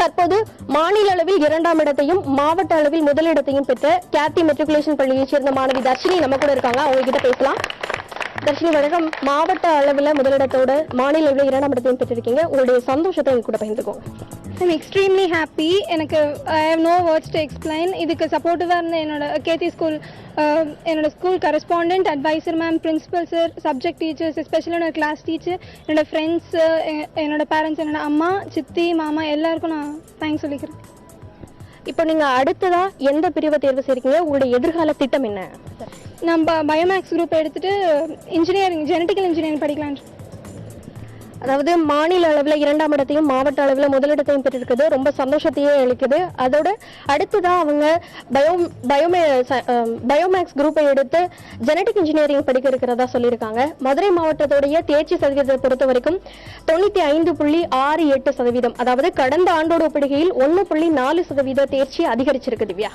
தற்போது மாநில அளவில் 2ஆம் இடத்தையும் மாவட்ட அளவில் முதலிடத்தையும் பெற்ற கேத்தி மெட்ரிகுலேஷன் பள்ளியைச் சேர்ந்த மாணவி தர்ஷினி நம்ம கூட இருக்காங்க. அவங்க கிட்ட பேசலாம். தர்ஷினி வணக்கம். மாவட்ட அளவில் முதலிடத்தோட மாநில அளவில் 2ஆம் இடத்தையும் பெற்றிருக்கீங்க. உங்களுடைய சந்தோஷத்தை எங்க கூட பகிர்ந்துக்கோங்க. I'm extremely happy. எனக்கு I have no words to explain. இதுக்கு சப்போர்ட்டிவாக இருந்த என்னோட கேத்தி ஸ்கூல் என்னோட school correspondent, advisor ma'am, principal sir, subject teachers, especially என்னோட கிளாஸ் டீச்சர், என்னோட ஃப்ரெண்ட்ஸ், என்னோட பேரண்ட்ஸ், என்னோட அம்மா, சித்தி, மாமா எல்லாருக்கும் நான் தேங்க்ஸ் சொல்லிக்கிறேன். இப்போ நீங்க அடுத்ததா எந்த பிரிவை தேர்வு செய்றீங்க? உங்களுடைய எதிர்கால திட்டம் என்ன? நான் பயோமேக்ஸ் குரூப் எடுத்துட்டு இன்ஜினியரிங், ஜெனட்டிக்கல் இன்ஜினியரிங் படிக்கலான்னு. அதாவது மாநில அளவில் 2ஆம் இடத்தையும் மாவட்ட அளவில் முதலிடத்தையும் பெற்றிருக்குது. ரொம்ப சந்தோஷத்தையே அளிக்குது. அதோட அடுத்ததான் அவங்க பயோமேக்ஸ் குரூப்பை எடுத்து ஜெனட்டிக் இன்ஜினியரிங் படிக்க இருக்கிறதா சொல்லியிருக்காங்க. மதுரை மாவட்டத்துடைய தேர்ச்சி சதவீதத்தை பொறுத்த வரைக்கும் 95.68%. அதாவது கடந்த ஆண்டோட ஒப்பிடுகையில் 1.4% தேர்ச்சி அதிகரிச்சிருக்கு திவ்யா.